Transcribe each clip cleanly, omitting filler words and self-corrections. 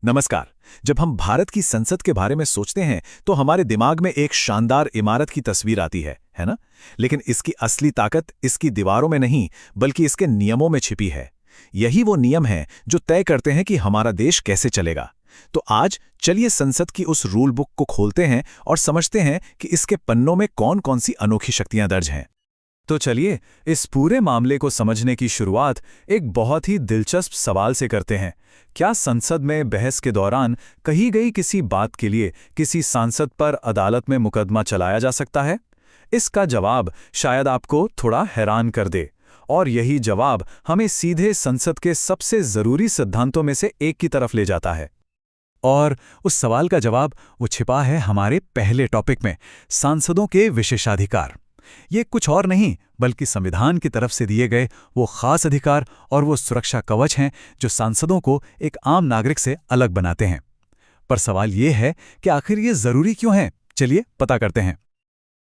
नमस्कार। जब हम भारत की संसद के बारे में सोचते हैं तो हमारे दिमाग में एक शानदार इमारत की तस्वीर आती है ना? लेकिन इसकी असली ताकत इसकी दीवारों में नहीं, बल्कि इसके नियमों में छिपी है। यही वो नियम हैं जो तय करते हैं कि हमारा देश कैसे चलेगा। तो आज चलिए संसद की उस रूल बुक को खोलते हैं और समझते हैं कि इसके पन्नों में कौन-कौन सी अनोखी शक्तियां दर्ज हैं। तो चलिए इस पूरे मामले को समझने की शुरुआत एक बहुत ही दिलचस्प सवाल से करते हैं। क्या संसद में बहस के दौरान कही गई किसी बात के लिए किसी सांसद पर अदालत में मुकदमा चलाया जा सकता है? इसका जवाब शायद आपको थोड़ा हैरान कर दे, और यही जवाब हमें सीधे संसद के सबसे जरूरी सिद्धांतों में से एक की तरफ ले जाता है। और उस सवाल का जवाब वो छिपा है हमारे पहले टॉपिक में, सांसदों के विशेषाधिकार। ये कुछ और नहीं बल्कि संविधान की तरफ से दिए गए वो खास अधिकार और वो सुरक्षा कवच हैं जो सांसदों को एक आम नागरिक से अलग बनाते हैं। पर सवाल ये है कि आखिर ये जरूरी क्यों है? चलिए पता करते हैं।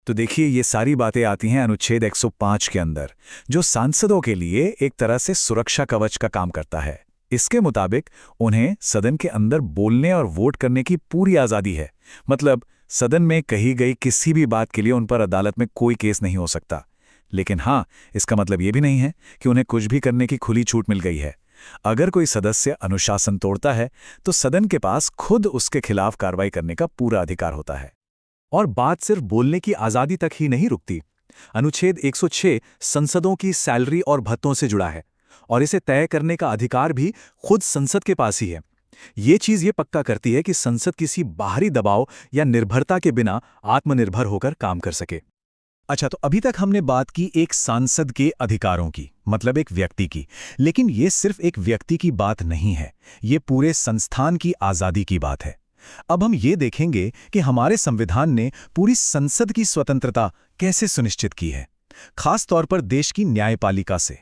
तो देखिए, ये सारी बातें आती हैं अनुच्छेद 105 के अंदर, जो सांसदों के लिए एक तरह से सुरक्षा कवच का काम करता है। इसके मुताबिक उन्हें सदन के अंदर बोलने और वोट करने की पूरी आज़ादी है। मतलब सदन में कही गई किसी भी बात के लिए उन पर अदालत में कोई केस नहीं हो सकता। लेकिन हाँ, इसका मतलब ये भी नहीं है कि उन्हें कुछ भी करने की खुली छूट मिल गई है। अगर कोई सदस्य अनुशासन तोड़ता है तो सदन के पास खुद उसके खिलाफ कार्रवाई करने का पूरा अधिकार होता है। और बात सिर्फ बोलने की आज़ादी तक ही नहीं रुकती। अनुच्छेद 106 संसदों की सैलरी और भत्तों से जुड़ा है, और इसे तय करने का अधिकार भी खुद संसद के पास ही है। ये चीज़ ये पक्का करती है कि संसद किसी बाहरी दबाव या निर्भरता के बिना आत्मनिर्भर होकर काम कर सके। अच्छा, तो अभी तक हमने बात की एक सांसद के अधिकारों की, मतलब एक व्यक्ति की। लेकिन ये सिर्फ एक व्यक्ति की बात नहीं है, ये पूरे संस्थान की आज़ादी की बात है। अब हम ये देखेंगे कि हमारे संविधान ने पूरी संसद की स्वतंत्रता कैसे सुनिश्चित की है, खास तौर पर देश की न्यायपालिका से।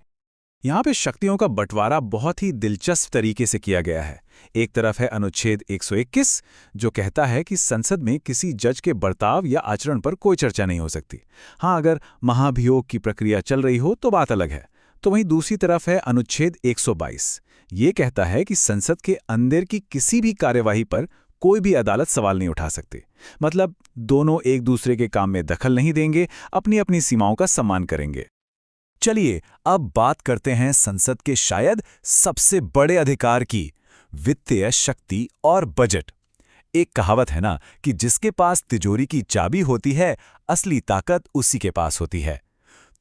यहाँ पे शक्तियों का बंटवारा बहुत ही दिलचस्प तरीके से किया गया है। एक तरफ है अनुच्छेद 121, जो कहता है कि संसद में किसी जज के बर्ताव या आचरण पर कोई चर्चा नहीं हो सकती। हाँ, अगर महाभियोग की प्रक्रिया चल रही हो तो बात अलग है। तो वहीं दूसरी तरफ है अनुच्छेद 122। ये कहता है कि संसद के अंदर की किसी भी कार्यवाही पर कोई भी अदालत सवाल नहीं उठा सकती। मतलब दोनों एक दूसरे के काम में दखल नहीं देंगे, अपनी अपनी सीमाओं का सम्मान करेंगे। चलिए अब बात करते हैं संसद के शायद सबसे बड़े अधिकार की, वित्तीय शक्ति और बजट। एक कहावत है ना कि जिसके पास तिजोरी की चाबी होती है, असली ताकत उसी के पास होती है।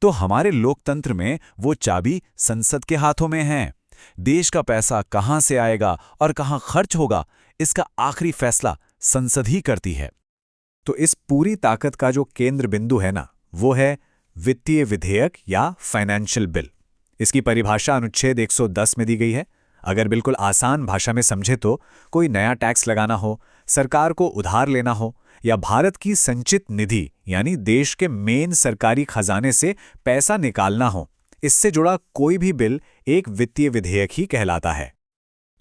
तो हमारे लोकतंत्र में वो चाबी संसद के हाथों में है। देश का पैसा कहां से आएगा और कहां खर्च होगा, इसका आखिरी फैसला संसद ही करती है। तो इस पूरी ताकत का जो केंद्र बिंदु है ना, वो है वित्तीय विधेयक या फाइनेंशियल बिल। इसकी परिभाषा अनुच्छेद 110 में दी गई है। अगर बिल्कुल आसान भाषा में समझे तो कोई नया टैक्स लगाना हो, सरकार को उधार लेना हो, या भारत की संचित निधि यानी देश के मेन सरकारी खजाने से पैसा निकालना हो, इससे जुड़ा कोई भी बिल एक वित्तीय विधेयक ही कहलाता है।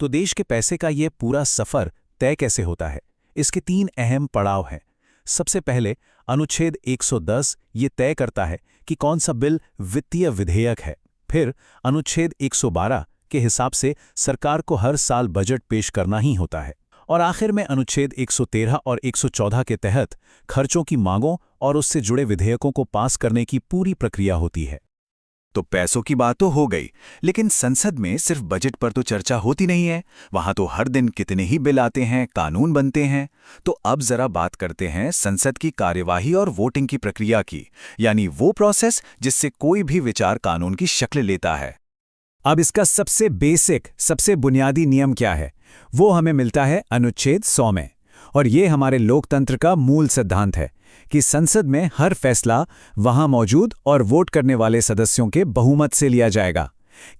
तो देश के पैसे का ये पूरा सफर तय कैसे होता है? इसके 3 अहम पड़ाव हैं। सबसे पहले अनुच्छेद 110 ये तय करता है कि कौन सा बिल वित्तीय विधेयक है। फिर अनुच्छेद 112 के हिसाब से सरकार को हर साल बजट पेश करना ही होता है। और आखिर में अनुच्छेद 113 और 114 के तहत खर्चों की मांगों और उससे जुड़े विधेयकों को पास करने की पूरी प्रक्रिया होती है। तो पैसों की बात तो हो गई, लेकिन संसद में सिर्फ बजट पर तो चर्चा होती नहीं है। वहां तो हर दिन कितने ही बिल आते हैं, कानून बनते हैं। तो अब जरा बात करते हैं संसद की कार्यवाही और वोटिंग की प्रक्रिया की, यानी वो प्रोसेस जिससे कोई भी विचार कानून की शक्ल लेता है। अब इसका सबसे बेसिक, सबसे बुनियादी नियम क्या है, वो हमें मिलता है अनुच्छेद 100 में। और ये हमारे लोकतंत्र का मूल सिद्धांत है कि संसद में हर फैसला वहां मौजूद और वोट करने वाले सदस्यों के बहुमत से लिया जाएगा।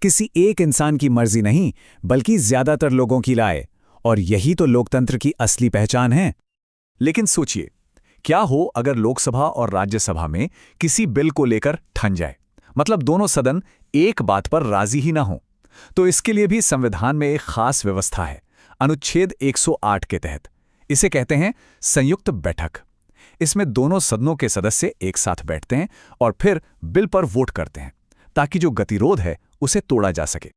किसी एक इंसान की मर्जी नहीं, बल्कि ज्यादातर लोगों की राय। और यही तो लोकतंत्र की असली पहचान है। लेकिन सोचिए, क्या हो अगर लोकसभा और राज्यसभा में किसी बिल को लेकर ठन जाए, मतलब दोनों सदन एक बात पर राजी ही ना हो? तो इसके लिए भी संविधान में एक खास व्यवस्था है, अनुच्छेद 108 के तहत। इसे कहते हैं संयुक्त बैठक। इसमें दोनों सदनों के सदस्य एक साथ बैठते हैं और फिर बिल पर वोट करते हैं, ताकि जो गतिरोध है उसे तोड़ा जा सके।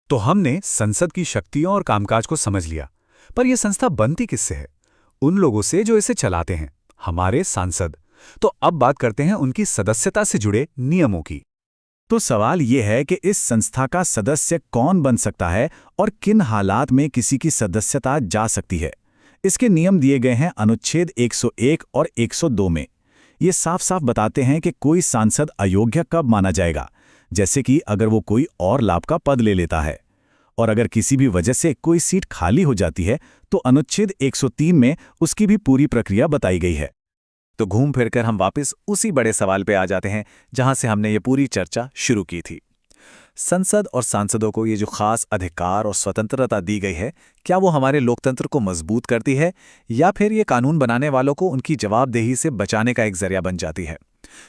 तो हमने संसद की शक्तियों और कामकाज को समझ लिया। पर यह संस्था बनती किससे है? उन लोगों से जो इसे चलाते हैं, हमारे सांसद। तो अब बात करते हैं उनकी सदस्यता से जुड़े नियमों की। तो सवाल ये है कि इस संस्था का सदस्य कौन बन सकता है और किन हालात में किसी की सदस्यता जा सकती है। इसके नियम दिए गए हैं अनुच्छेद 101 और 102 में। ये साफ साफ बताते हैं कि कोई सांसद अयोग्य कब माना जाएगा, जैसे कि अगर वो कोई और लाभ का पद ले लेता है। और अगर किसी भी वजह से कोई सीट खाली हो जाती है तो अनुच्छेद 103 में उसकी भी पूरी प्रक्रिया बताई गई है। तो घूम फिरकर हम वापस उसी बड़े सवाल पे आ जाते हैं जहां से हमने ये पूरी चर्चा शुरू की थी। संसद और सांसदों को ये जो खास अधिकार और स्वतंत्रता दी गई है, क्या वो हमारे लोकतंत्र को मजबूत करती है या फिर ये कानून बनाने वालों को उनकी जवाबदेही से बचाने का एक जरिया बन जाती है?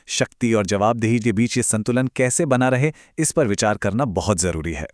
शक्ति और जवाबदेही के बीच ये संतुलन कैसे बना रहे, इस पर विचार करना बहुत जरूरी है।